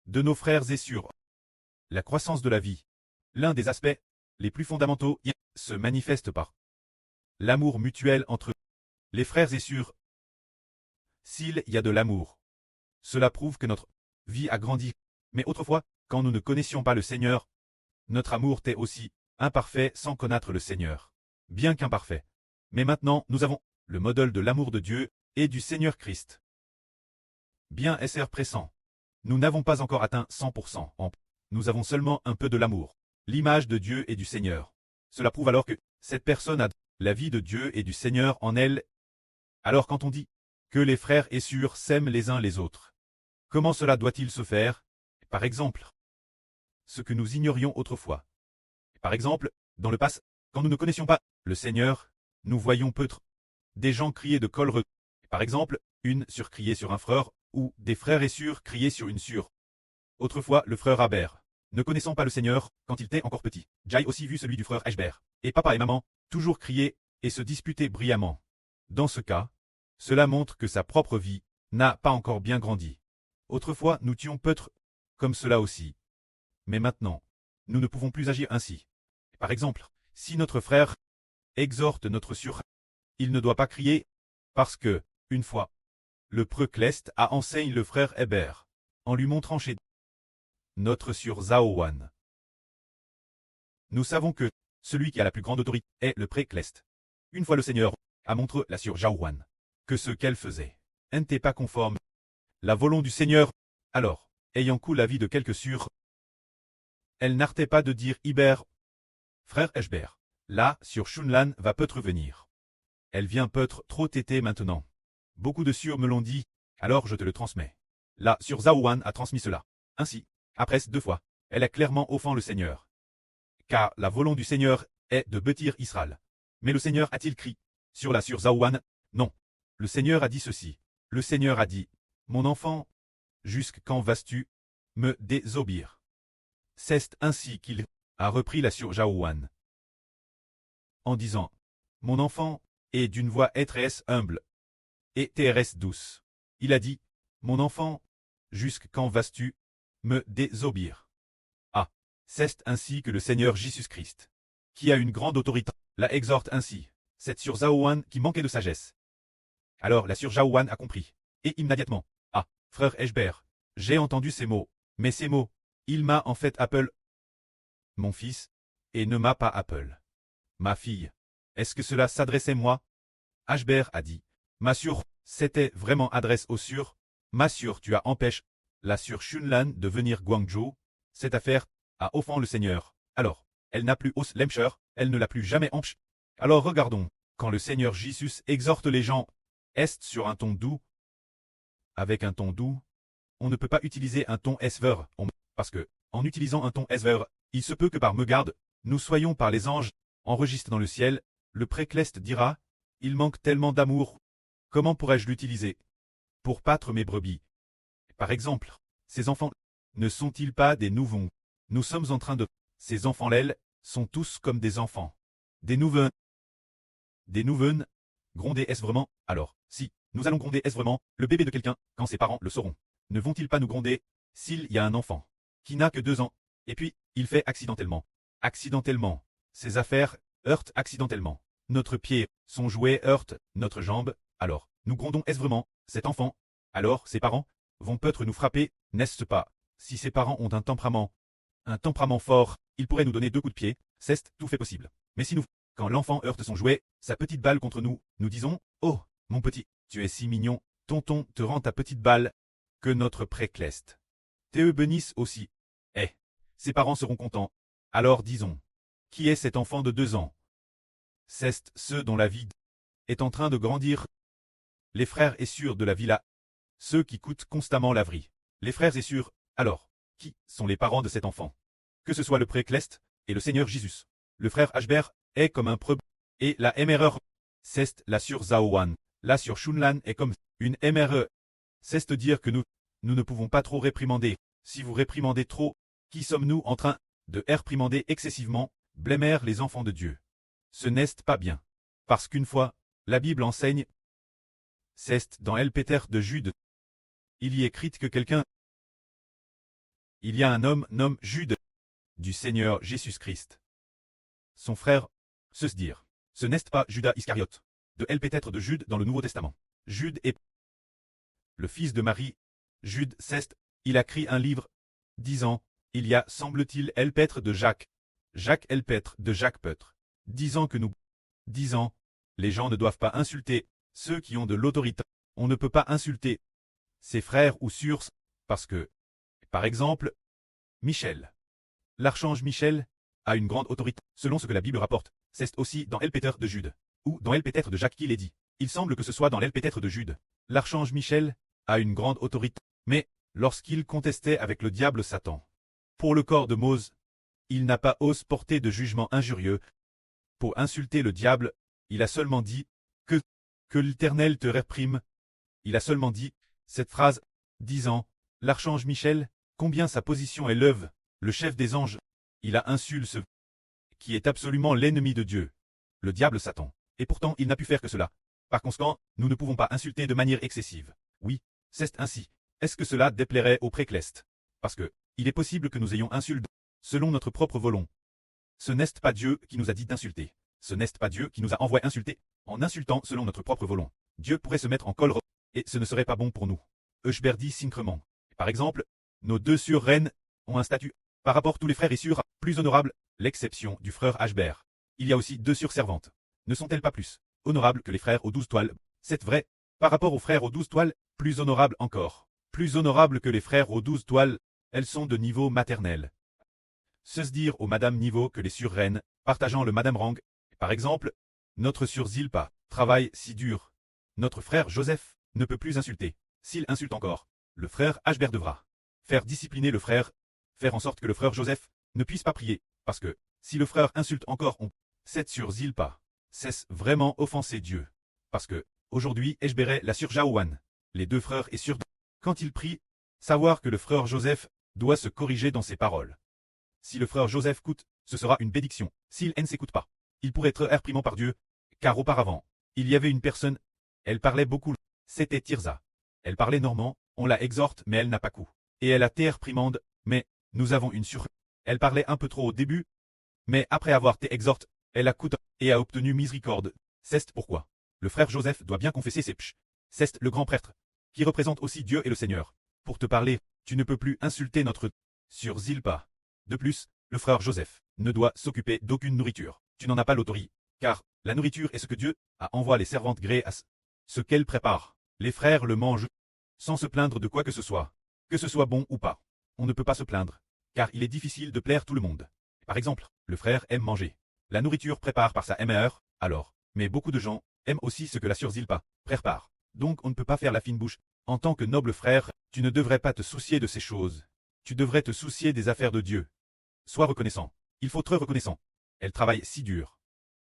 de nos frères et sœurs. La croissance de la vie. L'un des aspects les plus fondamentaux se manifeste par l'amour mutuel entre les frères et sœurs. S'il y a de l'amour, cela prouve que notre vie a grandi. Mais autrefois, quand nous ne connaissions pas le Seigneur, notre amour était aussi imparfait sans connaître le Seigneur, bien qu'imparfait. Mais maintenant, nous avons le modèle de l'amour de Dieu et du Seigneur Christ. Bien SR pressant. Nous n'avons pas encore atteint 100% nous avons seulement un peu de l'amour, l'image de Dieu et du Seigneur. Cela prouve alors que cette personne a la vie de Dieu et du Seigneur en elle. Alors quand on dit que les frères et sœurs s'aiment les uns les autres, comment cela doit-il se faire? Par exemple, ce que nous ignorions autrefois. Par exemple, dans le passé, quand nous ne connaissions pas le Seigneur, nous voyions peut-être des gens crier de colère. Par exemple, une sœur crier sur un frère, ou des frères et sœurs crier sur une sœur. Autrefois, le frère Abert, ne connaissant pas le Seigneur, quand il était encore petit, Jai aussi vu celui du frère Ashbert, et papa et maman, toujours crier et se disputer brillamment. Dans ce cas, cela montre que sa propre vie n'a pas encore bien grandi. Autrefois, nous tuions peut-être comme cela aussi. Mais maintenant, nous ne pouvons plus agir ainsi. Par exemple, si notre frère exhorte notre sœur, il ne doit pas crier, parce que, une fois, le Precleste a enseigné le frère Hébert, en lui montrant chez notre sœur Zaowan. Nous savons que celui qui a la plus grande autorité est le Precleste. Une fois le Seigneur a montré la sœur Zaowan que ce qu'elle faisait n'était pas conforme la volonté du Seigneur. Alors, ayant coupé la vie de quelques sœurs, elle n'arrêtait pas de dire Hébert, frère Ashbert, là, sur Shunlan va peut-être venir. Elle vient peut-être trop téter maintenant. Beaucoup de sœurs me l'ont dit, alors je te le transmets. Là, sur Zaowan a transmis cela. Ainsi, après 2 fois, elle a clairement offensé le Seigneur. Car la volonté du Seigneur est de bâtir Israël. Mais le Seigneur a-t-il crié sur la sœur Zaowan? Non. Le Seigneur a dit ceci. Le Seigneur a dit, mon enfant, jusque quand vas-tu me désobéir? C'est ainsi qu'il a repris la sœur Zaowan. En disant, mon enfant, et d'une voix étresse humble et terrestre douce. Il a dit, mon enfant, jusque quand vas-tu me désobéir? Ah, c'est ainsi que le Seigneur Jésus-Christ, qui a une grande autorité, la exhorte ainsi, cette sœur Zaowan qui manquait de sagesse. Alors la sœur Zaowan a compris, et immédiatement, ah, frère Ashbert, j'ai entendu ces mots, mais ces mots, il m'a en fait appelé mon fils, et ne m'a pas appelé ma fille. Est-ce que cela s'adressait moi? Ashbert a dit, ma sœur, c'était vraiment adresse aux sœurs. Ma sœur, tu as empêché la sœur Shunlan de venir Guangzhou. Cette affaire a offensé le Seigneur. Alors, elle n'a plus os lemcher, elle ne l'a plus jamais empêché. Alors regardons, quand le Seigneur Jésus exhorte les gens, est sur un ton doux. Avec un ton doux, on ne peut pas utiliser un ton esver, parce que, en utilisant un ton esver, il se peut que par mégarde, nous soyons par les anges, enregistrés dans le ciel, le Precleste dira, il manque tellement d'amour. Comment pourrais-je l'utiliser pour battre mes brebis? Par exemple, ces enfants ne sont-ils pas des nouveaux? Nous sommes en train de... Ces enfants-là sont tous comme des enfants. Des nouveaux. Des nouveaux. Gronder est-ce vraiment? Alors, si, nous allons gronder est-ce vraiment, le bébé de quelqu'un, quand ses parents le sauront. Ne vont-ils pas nous gronder, s'il y a un enfant, qui n'a que 2 ans, et puis, il fait accidentellement. Accidentellement. Ses affaires heurtent accidentellement. Notre pied, son jouet heurte notre jambe, alors, nous grondons est-ce vraiment, cet enfant? Alors, ses parents vont peut-être nous frapper, n'est-ce pas? Si ses parents ont un temperament fort, ils pourraient nous donner 2 coups de pied, c'est tout fait possible. Mais si nous, quand l'enfant heurte son jouet, sa petite balle contre nous, nous disons, oh, mon petit, tu es si mignon, tonton te rend ta petite balle, que notre Precleste te bénisse aussi. Eh, ses parents seront contents. Alors disons, qui est cet enfant de 2 ans? C'est ceux dont la vie est en train de grandir. Les frères et sœurs de la villa, ceux qui coûtent constamment la vie. Les frères et sœurs, alors, qui sont les parents de cet enfant? Que ce soit le Precleste et le Seigneur Jésus. Le frère Ashbert est comme un preux, et la MRE, c'est la sœur Zaowan. La sœur Shunlan est comme une MRE. C'est dire que nous ne pouvons pas trop réprimander. Si vous réprimandez trop, qui sommes-nous en train de réprimander excessivement, blâmer les enfants de Dieu? Ce n'est pas bien. Parce qu'une fois, la Bible enseigne, c'est dans El Péter de Jude, il y est écrit que quelqu'un Il y a un homme nommé Jude, du Seigneur Jésus-Christ. Son frère, se dire. Ce n'est pas Judas Iscariote. De elle peut-être de Jude dans le Nouveau Testament. Jude est le fils de Marie. Jude ceste, il a écrit un livre, disant, il y a, semble-t-il, Elpêtre de Jacques. Jacques Elpêtre de Jacques Peutre. Disant que nous, disant, les gens ne doivent pas insulter ceux qui ont de l'autorité. On ne peut pas insulter ses frères ou sœurs, parce que, par exemple, Michel. L'archange Michel a une grande autorité, selon ce que la Bible rapporte. C'est aussi dans Elpêtre de Jude, ou dans Elpêtre de Jacques qu'il est dit. Il semble que ce soit dans Elpêtre de Jude. L'archange Michel a une grande autorité, mais lorsqu'il contestait avec le diable Satan, pour le corps de Mose, il n'a pas osé porter de jugement injurieux. Pour insulter le diable, il a seulement dit que l'Éternel te réprime. Il a seulement dit cette phrase, disant, l'archange Michel, combien sa position élève, le chef des anges, il a insulté ce qui est absolument l'ennemi de Dieu, le diable Satan. Et pourtant il n'a pu faire que cela. Par conséquent, nous ne pouvons pas insulter de manière excessive. Oui, c'est ainsi. Est-ce que cela déplairait au précleste? Parce que, il est possible que nous ayons insulté, selon notre propre volonté. Ce n'est pas Dieu qui nous a dit d'insulter. Ce n'est pas Dieu qui nous a envoyé insulter, en insultant selon notre propre volonté. Dieu pourrait se mettre en colère, et ce ne serait pas bon pour nous. Euchberdi Syncrement. Par exemple, nos deux sœurs reines ont un statut, par rapport à tous les frères et sœurs, plus honorables, l'exception du frère Ashbert. Il y a aussi deux sœurs servantes. Ne sont-elles pas plus honorables que les frères aux 12 toiles? C'est vrai. Par rapport aux frères aux 12 toiles, plus honorables encore. Plus honorables que les frères aux 12 toiles, elles sont de niveau maternel. Se dire aux madame niveau que les sœurs reines, partageant le madame rang. Par exemple, notre sœur Zilpa travaille si dur. Notre frère Joseph ne peut plus insulter. S'il insulte encore, le frère Ashbert devra faire discipliner le frère, faire en sorte que le frère Joseph ne puisse pas prier, parce que, si le frère insulte encore cette sœur Zilpa, cesse vraiment offenser Dieu. Parce que, aujourd'hui, Eshberet la sœur Jaouane, les deux frères et sœurs, quand ils prient, savoir que le frère Joseph doit se corriger dans ses paroles. Si le frère Joseph écoute, ce sera une bénédiction. S'il ne s'écoute pas, il pourrait être réprimé par Dieu, car auparavant, il y avait une personne, elle parlait beaucoup, c'était Tirza. Elle parlait normand, on la exhorte mais elle n'a pas coup. Et elle a été réprimande, mais, nous avons une sur. Elle parlait un peu trop au début, mais après avoir été exhorte, elle a coûté et a obtenu miséricorde. C'est pourquoi le frère Joseph doit bien confesser ses pches. C'est le grand prêtre, qui représente aussi Dieu et le Seigneur. Pour te parler, tu ne peux plus insulter notre sur Zilpa. De plus, le frère Joseph ne doit s'occuper d'aucune nourriture. Tu n'en as pas l'autorité, car la nourriture est ce que Dieu a envoyé les servantes gré à ce qu'elles préparent. Les frères le mangent, sans se plaindre de quoi que ce soit bon ou pas. On ne peut pas se plaindre, car il est difficile de plaire tout le monde. Par exemple, le frère aime manger. La nourriture prépare par sa MR, alors, mais beaucoup de gens aiment aussi ce que la sœur Zilpa prépare. Donc on ne peut pas faire la fine bouche. En tant que noble frère, tu ne devrais pas te soucier de ces choses. Tu devrais te soucier des affaires de Dieu. Sois reconnaissant. Il faut être reconnaissant. Elle travaille si dur,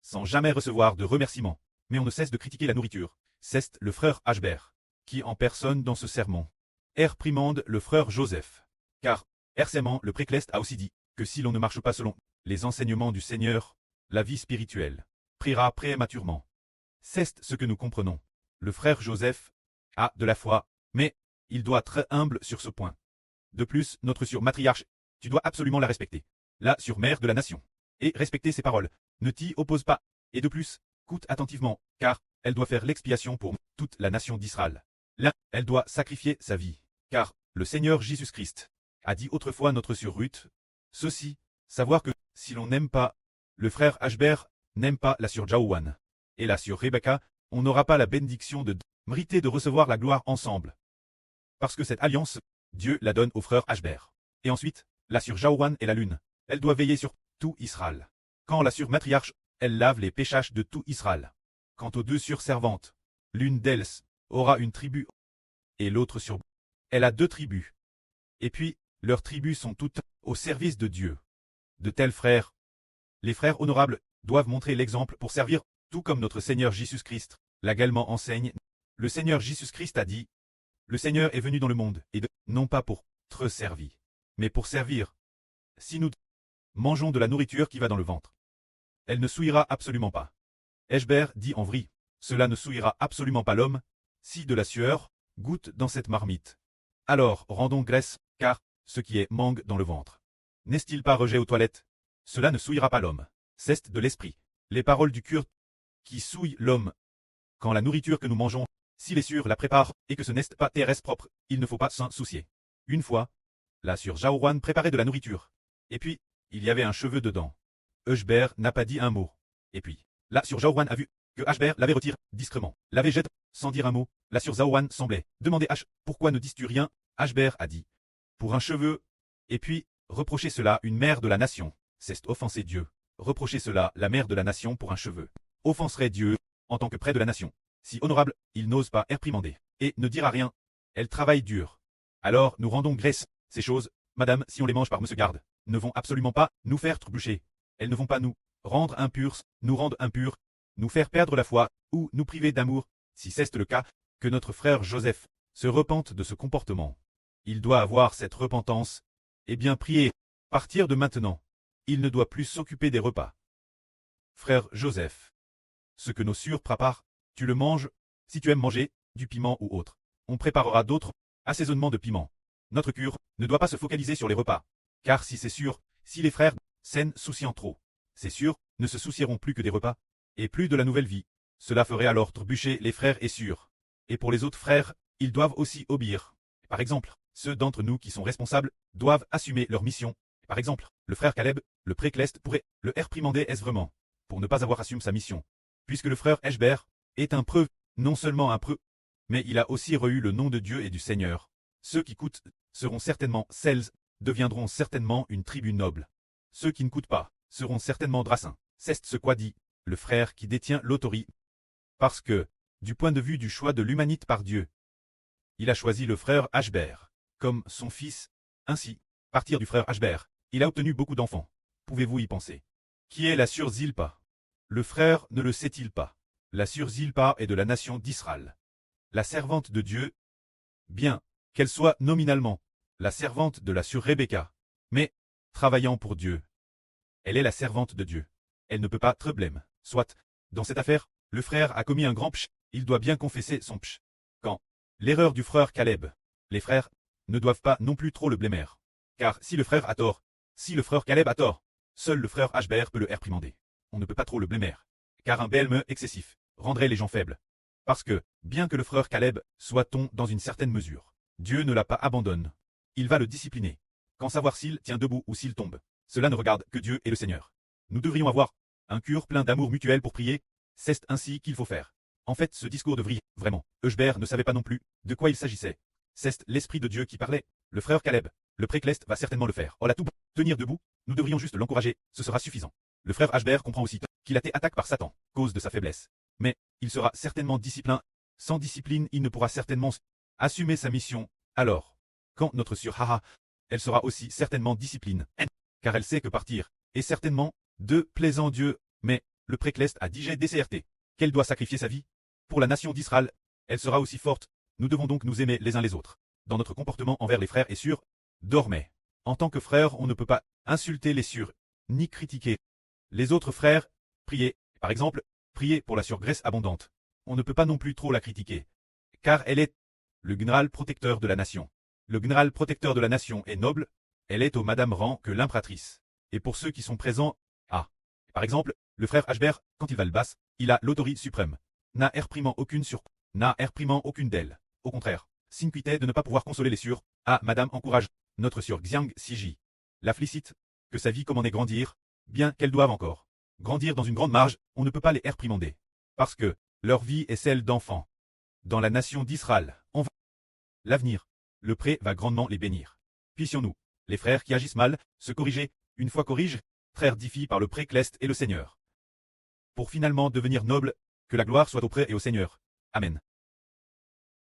sans jamais recevoir de remerciements. Mais on ne cesse de critiquer la nourriture. C'est le frère Ashbert, qui en personne dans ce sermon réprimande le frère Joseph. Car, récemment, le précleste a aussi dit que si l'on ne marche pas selon les enseignements du Seigneur, la vie spirituelle priera prématurément. C'est ce que nous comprenons. Le frère Joseph a de la foi, mais il doit être humble sur ce point. De plus, notre sœur matriarche, tu dois absolument la respecter. La surmère de la nation. Et respecter ses paroles. Ne t'y oppose pas. Et de plus, écoute attentivement, car elle doit faire l'expiation pour toute la nation d'Israël. Là, elle doit sacrifier sa vie. Car le Seigneur Jésus-Christ a dit autrefois notre sœur Ruth, ceci, savoir que, si l'on n'aime pas, le frère Ashbert n'aime pas la sœur Jaouane, et la sœur Rebecca, on n'aura pas la bénédiction de mériter de recevoir la gloire ensemble. Parce que cette alliance, Dieu la donne au frère Ashbert. Et ensuite, la sœur Jaouane est la lune. Elle doit veiller sur tout Israël. Quand la sœur matriarche, elle lave les péchages de tout Israël. Quant aux deux sœurs servantes, l'une d'elles aura une tribu, et l'autre sur. Elle a deux tribus. Et puis, leurs tribus sont toutes au service de Dieu. De tels frères, les frères honorables, doivent montrer l'exemple pour servir, tout comme notre Seigneur Jésus-Christ l'également enseigne. Le Seigneur Jésus-Christ a dit, le Seigneur est venu dans le monde, et non pas pour être servi, mais pour servir. Si nous mangeons de la nourriture qui va dans le ventre, elle ne souillera absolument pas. Eshbert dit en vrai, cela ne souillera absolument pas l'homme, si de la sueur goûte dans cette marmite. Alors rendons grâce, car ce qui est mangue dans le ventre. N'est-il pas rejet aux toilettes? Cela ne souillera pas l'homme. C'est de l'esprit. Les paroles du cure qui souillent l'homme. Quand la nourriture que nous mangeons, si les sûrs la préparent et que ce n'est pas terrestre propre, il ne faut pas s'en soucier. Une fois, la sûre Jaowan préparait de la nourriture. Et puis, il y avait un cheveu dedans. Hubert n'a pas dit un mot. Et puis, la sûre Jaowan a vu que Hubert l'avait retiré discrètement, l'avait jeté, sans dire un mot. La sûre Jaowan semblait demander H, pourquoi ne dis-tu rien? Hubert a dit, pour un cheveu. Et puis, reprocher cela une mère de la nation, c'est offenser Dieu. Reprocher cela la mère de la nation pour un cheveu offenserait Dieu en tant que près de la nation. Si honorable, il n'ose pas réprimander et ne dira rien. Elle travaille dur. Alors nous rendons grâce. Ces choses, madame, si on les mange par monsieur garde, ne vont absolument pas nous faire trébucher. Elles ne vont pas nous rendre impurs, nous rendre impurs, nous faire perdre la foi, ou nous priver d'amour. Si c'est le cas, que notre frère Joseph se repente de ce comportement. Il doit avoir cette repentance, et bien prier. Partir de maintenant, il ne doit plus s'occuper des repas. Frère Joseph, ce que nos sûrs préparent, tu le manges, si tu aimes manger, du piment ou autre. On préparera d'autres assaisonnements de piment. Notre cure ne doit pas se focaliser sur les repas. Car si c'est sûr, si les frères s'en souciant trop, c'est sûr, ne se soucieront plus que des repas, et plus de la nouvelle vie. Cela ferait alors trébucher les frères et sûrs. Et pour les autres frères, ils doivent aussi obéir. Par exemple, ceux d'entre nous qui sont responsables doivent assumer leur mission. Par exemple, le frère Caleb, le précleste pourrait le réprimander est-ce vraiment, pour ne pas avoir assumé sa mission. Puisque le frère Hubert est un preux, non seulement un preux, mais il a aussi reçu le nom de Dieu et du Seigneur. Ceux qui coûtent seront certainement celles, deviendront certainement une tribu noble. Ceux qui ne coûtent pas seront certainement drassins. C'est ce qu'a dit le frère qui détient l'autorité. Parce que, du point de vue du choix de l'humanité par Dieu, il a choisi le frère Hubert comme son fils. Ainsi, à partir du frère Hubert, il a obtenu beaucoup d'enfants. Pouvez-vous y penser? Qui est la sûre Zilpa? Le frère ne le sait-il pas? La sûre Zilpa est de la nation d'Israël. La servante de Dieu, bien qu'elle soit nominalement la servante de la sûre Rebecca, mais, travaillant pour Dieu, elle est la servante de Dieu. Elle ne peut pas problème. Soit, dans cette affaire, le frère a commis un grand pch, il doit bien confesser son pch. Quand l'erreur du frère Caleb, les frères ne doivent pas non plus trop le blâmer. Car si le frère a tort, si le frère Caleb a tort, seul le frère Hubert peut le réprimander. On ne peut pas trop le blâmer. Car un blâme excessif rendrait les gens faibles. Parce que, bien que le frère Caleb soit-on dans une certaine mesure, Dieu ne l'a pas abandonné. Il va le discipliner. Quand savoir s'il tient debout ou s'il tombe, cela ne regarde que Dieu et le Seigneur. Nous devrions avoir un cœur plein d'amour mutuel pour prier. C'est ainsi qu'il faut faire. En fait, ce discours devrait, vraiment, Hubert ne savait pas non plus de quoi il s'agissait. C'est l'Esprit de Dieu qui parlait. Le frère Caleb, le précleste va certainement le faire. Oh la tout, tenir debout, nous devrions juste l'encourager, ce sera suffisant. Le frère Hubert comprend aussi qu'il a été attaqué par Satan, cause de sa faiblesse. Mais, il sera certainement discipliné. Sans discipline, il ne pourra certainement assumer sa mission. Alors, quand notre sûre Haha, elle sera aussi certainement discipline, car elle sait que partir est certainement de plaisant Dieu, mais le précleste a dit DCRT qu'elle doit sacrifier sa vie pour la nation d'Israël. Elle sera aussi forte. Nous devons donc nous aimer les uns les autres. Dans notre comportement envers les frères et sûrs, dormez. En tant que frères, on ne peut pas insulter les sûrs, ni critiquer les autres frères. Prier, par exemple, prier pour la sûre Grace abondante. On ne peut pas non plus trop la critiquer, car elle est le général protecteur de la nation. Le général protecteur de la nation est noble, elle est au madame rang que l'impératrice. Et pour ceux qui sont présents, par exemple, le frère Hubert, quand il va le basse, il a l'autorité suprême. N'a réprimant aucune sur, n'a réprimant aucune d'elle. Au contraire, s'inquiétait de ne pas pouvoir consoler les sûrs. Madame encourage notre sûre Xiang Siji. La félicite, que sa vie commandait grandir, bien qu'elle doive encore grandir dans une grande marge, on ne peut pas les réprimander. Parce que leur vie est celle d'enfants. Dans la nation d'Israël, on va l'avenir. Le pré va grandement les bénir. Puissions-nous, les frères qui agissent mal, se corriger, une fois corrige, frères défis par le précleste et le Seigneur. Pour finalement devenir noble, que la gloire soit auprès et au Seigneur. Amen.